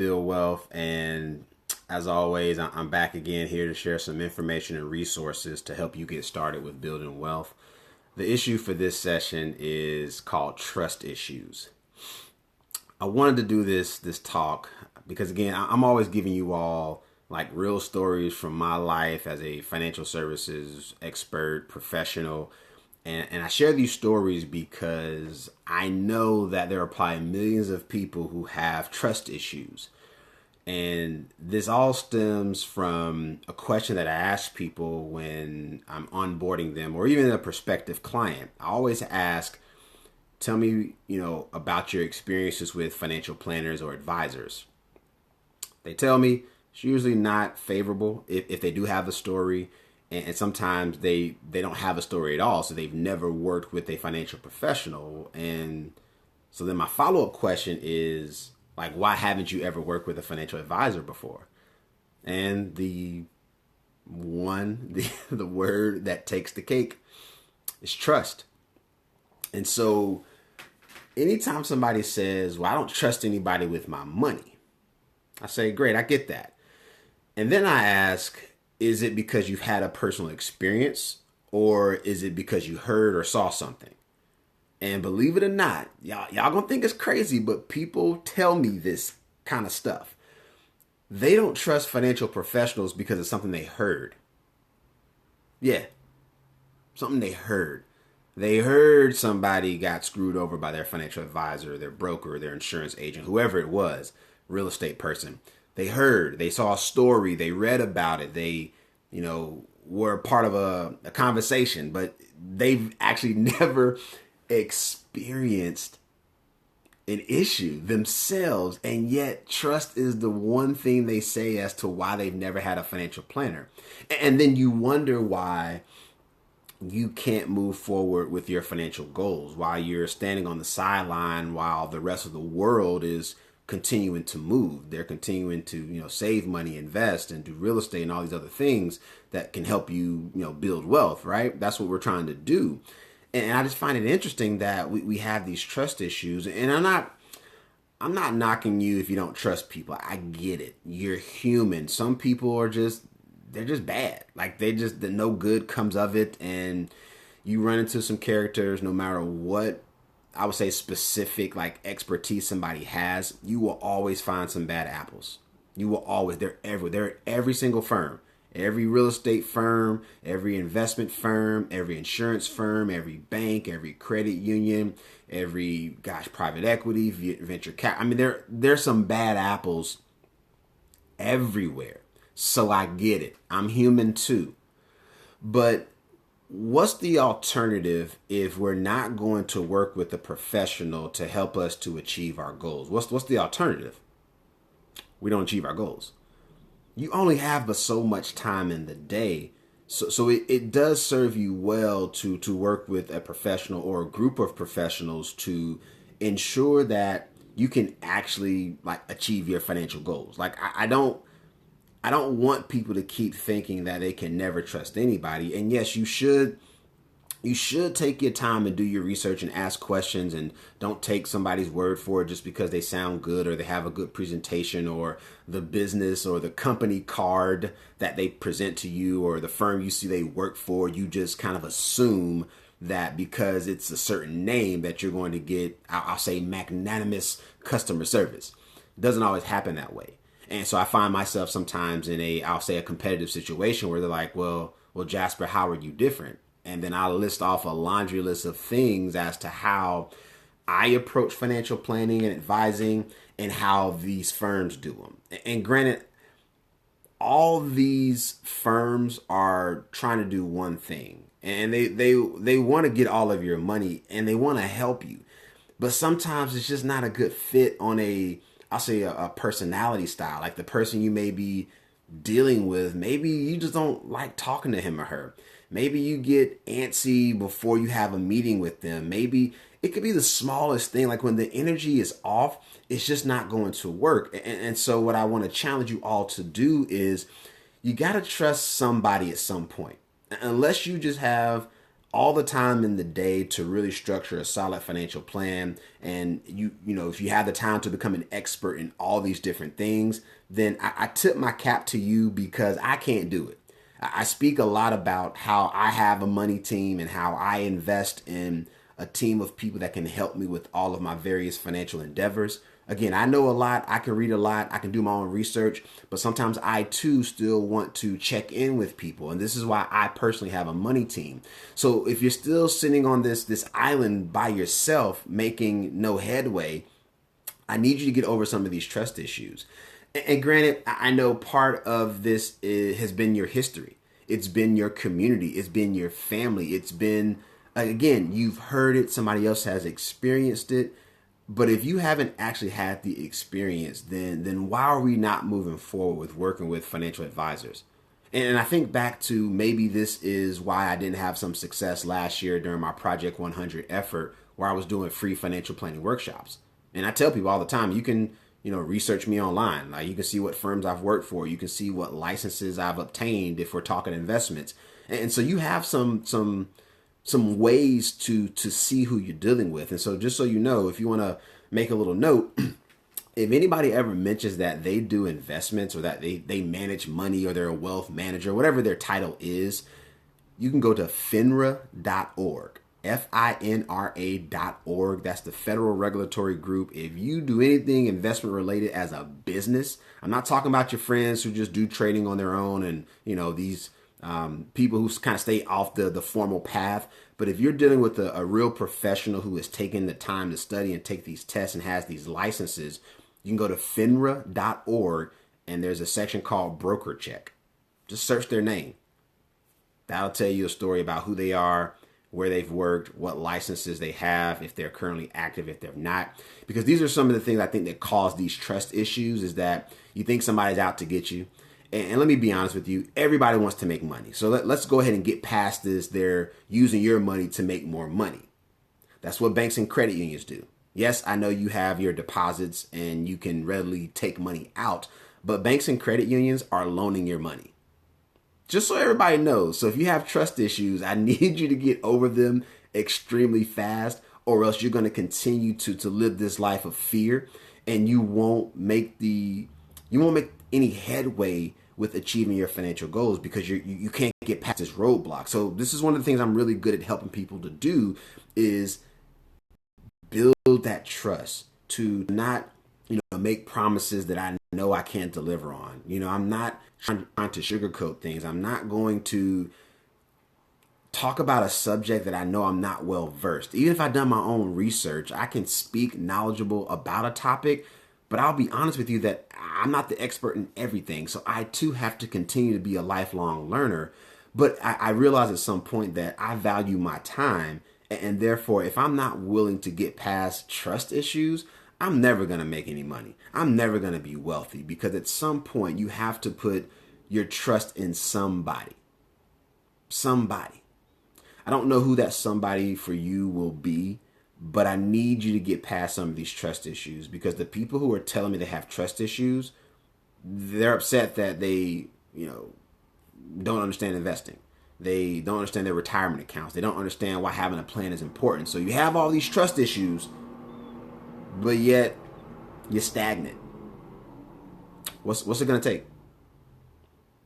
Build Wealth, and as always, I'm back again here to share some information and resources to help you get started with building wealth. The issue for this session is called trust issues. I wanted to do this talk because again, I'm always giving you all like real stories from my life as a financial services expert, professional. And I share these stories because I know that there are probably millions of people who have trust issues. And this all stems from a question that I ask people when I'm onboarding them or even a prospective client. I always ask, tell me, about your experiences with financial planners or advisors. They tell me it's usually not favorable if they do have a story. And sometimes they don't have a story at all. So they've never worked with a financial professional. And so then my follow-up question is, like, why haven't you ever worked with a financial advisor before? And the word that takes the cake is trust. And so anytime somebody says, well, I don't trust anybody with my money, I say, great, I get that. And then I ask, is it because you've had a personal experience or is it because you heard or saw something? And believe it or not, y'all gonna think it's crazy, but people tell me this kind of stuff. They don't trust financial professionals because of something they heard. Yeah, something they heard. They heard somebody got screwed over by their financial advisor, their broker, their insurance agent, whoever it was, real estate person. They heard, they saw a story, they read about it, they, were part of a conversation, but they've actually never experienced an issue themselves. And yet trust is the one thing they say as to why they've never had a financial planner. And then you wonder why you can't move forward with your financial goals, while you're standing on the sideline while the rest of the world is continuing to move. They're continuing to, save money, invest, and do real estate and all these other things that can help you, build wealth, right? That's what we're trying to do. And I just find it interesting that we have these trust issues. And I'm not knocking you if you don't trust people. I get it. You're human. Some people they're just bad. Like no good comes of it. And you run into some characters, no matter what, I would say, specific like expertise somebody has, you will always find some bad apples. They're at every single firm, every real estate firm, every investment firm, every insurance firm, every bank, every credit union, every, private equity, venture cap. I mean, there's some bad apples everywhere. So I get it. I'm human too. But what's the alternative if we're not going to work with a professional to help us to achieve our goals? What's the alternative? We don't achieve our goals. You only have but so much time in the day. So it does serve you well to work with a professional or a group of professionals to ensure that you can actually like achieve your financial goals. Like I don't want people to keep thinking that they can never trust anybody. And yes, you should take your time and do your research and ask questions, and don't take somebody's word for it just because they sound good or they have a good presentation or the business or the company card that they present to you or the firm you see they work for. You just kind of assume that because it's a certain name that you're going to get, I'll say, magnanimous customer service. It doesn't always happen that way. And so I find myself sometimes in I'll say a competitive situation where they're like, well, Jasper, how are you different? And then I'll list off a laundry list of things as to how I approach financial planning and advising and how these firms do them. And granted, all these firms are trying to do one thing, and they want to get all of your money and they want to help you. But sometimes it's just not a good fit on I'll say a personality style. Like the person you may be dealing with, maybe you just don't like talking to him or her. Maybe you get antsy before you have a meeting with them. Maybe it could be the smallest thing. Like when the energy is off, it's just not going to work. And so what I want to challenge you all to do is you got to trust somebody at some point. Unless you just have all the time in the day to really structure a solid financial plan. And you know, if you have the time to become an expert in all these different things, then I tip my cap to you, because I can't do it. I speak a lot about how I have a money team and how I invest in a team of people that can help me with all of my various financial endeavors. Again, I know a lot, I can read a lot, I can do my own research, but sometimes I too still want to check in with people. And this is why I personally have a money team. So if you're still sitting on this island by yourself, making no headway, I need you to get over some of these trust issues. And granted, I know part of this has been your history. It's been your community. It's been your family. It's been, again, you've heard it. Somebody else has experienced it. But if you haven't actually had the experience, then why are we not moving forward with working with financial advisors? And I think back to, maybe this is why I didn't have some success last year during my Project 100 effort, where I was doing free financial planning workshops. And I tell people all the time, you can, research me online. Like, you can see what firms I've worked for. You can see what licenses I've obtained if we're talking investments. And so you have some ways to see who you're dealing with. And so, just so you know, if you want to make a little note, if anybody ever mentions that they do investments, or that they manage money, or they're a wealth manager, whatever their title is, you can go to FINRA.org. FINRA.org. That's the federal regulatory group. If you do anything investment related as a business, I'm not talking about your friends who just do trading on their own, and these people who kind of stay off the formal path. But if you're dealing with a real professional who has taken the time to study and take these tests and has these licenses, you can go to FINRA.org, and there's a section called Broker Check. Just search their name. That'll tell you a story about who they are, where they've worked, what licenses they have, if they're currently active, if they're not. Because these are some of the things I think that cause these trust issues, is that you think somebody's out to get you. And let me be honest with you, everybody wants to make money. So let's go ahead and get past this. They're using your money to make more money. That's what banks and credit unions do. Yes, I know you have your deposits and you can readily take money out, but banks and credit unions are loaning your money. Just so everybody knows. So if you have trust issues, I need you to get over them extremely fast, or else you're going to continue to live this life of fear, and you won't make any headway with achieving your financial goals, because you can't get past this roadblock. So this is one of the things I'm really good at helping people to do, is build that trust, to not make promises that I know I can't deliver on. I'm not trying to sugarcoat things. I'm not going to talk about a subject that I know I'm not well versed. Even if I've done my own research, I can speak knowledgeable about a topic, but I'll be honest with you that I'm not the expert in everything. So I too have to continue to be a lifelong learner. But I realize at some point that I value my time. And therefore, if I'm not willing to get past trust issues, I'm never going to make any money. I'm never going to be wealthy, because at some point you have to put your trust in somebody. Somebody. I don't know who that somebody for you will be, but I need you to get past some of these trust issues, because the people who are telling me they have trust issues, they're upset that they, don't understand investing. They don't understand their retirement accounts. They don't understand why having a plan is important. So you have all these trust issues, but yet you're stagnant. What's it going to take?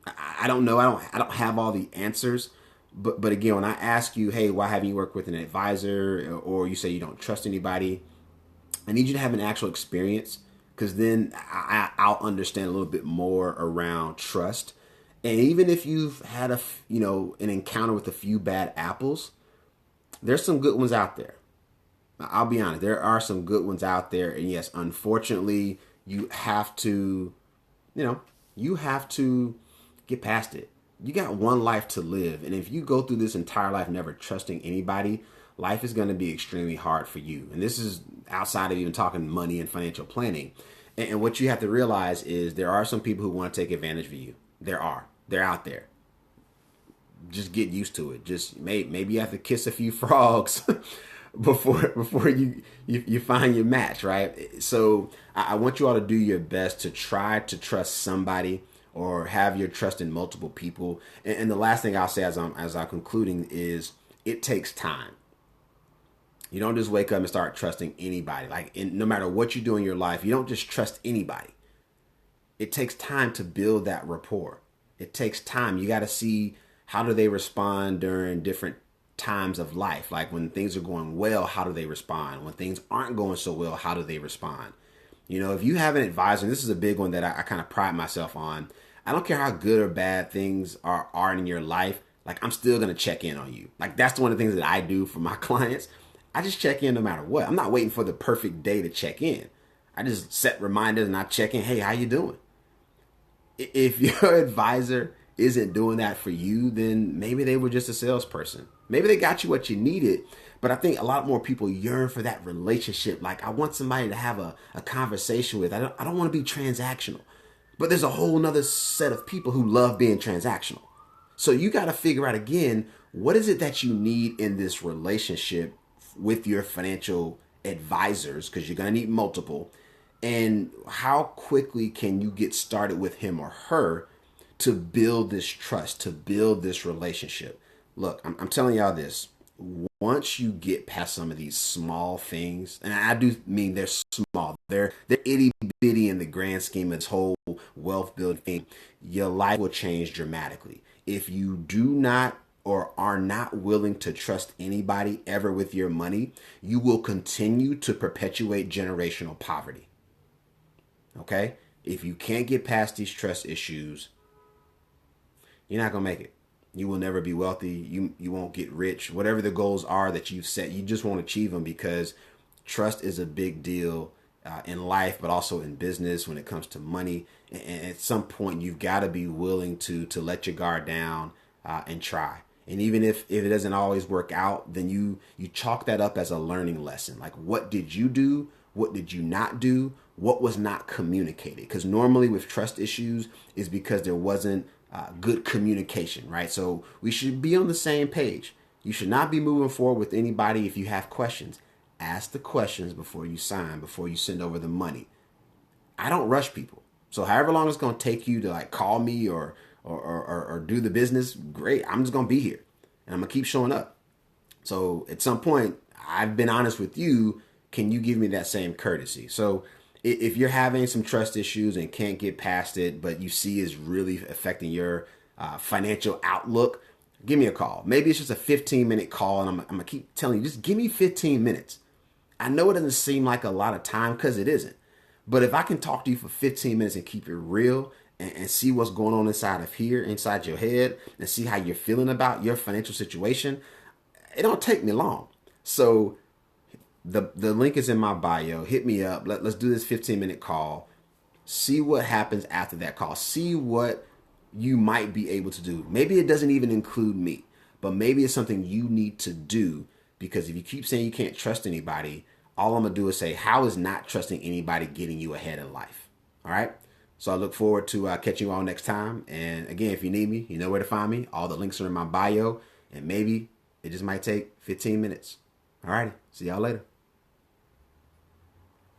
I don't know. I don't have all the answers. But again, when I ask you, hey, why haven't you worked with an advisor, or you say you don't trust anybody, I need you to have an actual experience, because then I'll understand a little bit more around trust. And even if you've had an encounter with a few bad apples, there's some good ones out there. I'll be honest, there are some good ones out there. And yes, unfortunately, you have to get past it. You got one life to live. And if you go through this entire life never trusting anybody, life is going to be extremely hard for you. And this is outside of even talking money and financial planning. And what you have to realize is there are some people who want to take advantage of you. They're out there. Just get used to it. Just maybe you have to kiss a few frogs before you find your match, right? So I want you all to do your best to try to trust somebody, or have your trust in multiple people. And the last thing I'll say as I'm concluding is, it takes time. You don't just wake up and start trusting anybody. No matter what you do in your life, you don't just trust anybody. It takes time to build that rapport. It takes time. You got to see how do they respond during different times of life. Like when things are going well, how do they respond? When things aren't going so well, how do they respond? If you have an advisor, and this is a big one that I kind of pride myself on. I don't care how good or bad things are in your life. Like I'm still going to check in on you. Like that's one of the things that I do for my clients. I just check in no matter what. I'm not waiting for the perfect day to check in. I just set reminders and I check in. Hey, how you doing? If your advisor isn't doing that for you, then maybe they were just a salesperson. Maybe they got you what you needed. But I think a lot more people yearn for that relationship. Like I want somebody to have a conversation with. I don't want to be transactional. But there's a whole nother set of people who love being transactional. So you got to figure out again, what is it that you need in this relationship with your financial advisors? Because you're going to need multiple. And how quickly can you get started with him or her to build this trust, to build this relationship? Look, I'm telling y'all this. Once you get past some of these small things, and I do mean they're small, they're itty bitty in the grand scheme of this whole wealth building thing, your life will change dramatically. If you do not or are not willing to trust anybody ever with your money, you will continue to perpetuate generational poverty. Okay? If you can't get past these trust issues, you're not going to make it. You will never be wealthy. You won't get rich. Whatever the goals are that you've set, you just won't achieve them because trust is a big deal in life, but also in business when it comes to money. And at some point, you've got to be willing to let your guard down and try. And even if it doesn't always work out, then you chalk that up as a learning lesson. Like, what did you do? What did you not do? What was not communicated? Because normally with trust issues is because there wasn't good communication, right? So we should be on the same page. You should not be moving forward with anybody if you have questions. Ask the questions before you sign, before you send over the money. I don't rush people. So however long it's going to take you to like call me or do the business, great. I'm just going to be here and I'm going to keep showing up. So at some point, I've been honest with you. Can you give me that same courtesy? So if you're having some trust issues and can't get past it, but you see is really affecting your financial outlook, give me a call. Maybe it's just a 15-minute call, and I'm going to keep telling you, just give me 15 minutes. I know it doesn't seem like a lot of time because it isn't. But if I can talk to you for 15 minutes and keep it real and see what's going on inside your head, and see how you're feeling about your financial situation, it don't take me long. So the link is in my bio. Hit me up. Let's do this 15-minute call. See what happens after that call. See what you might be able to do. Maybe it doesn't even include me, but maybe it's something you need to do, because if you keep saying you can't trust anybody, all I'm going to do is say, how is not trusting anybody getting you ahead in life? All right. So I look forward to catching you all next time. And again, if you need me, you know where to find me. All the links are in my bio, and maybe it just might take 15 minutes. All righty. See y'all later.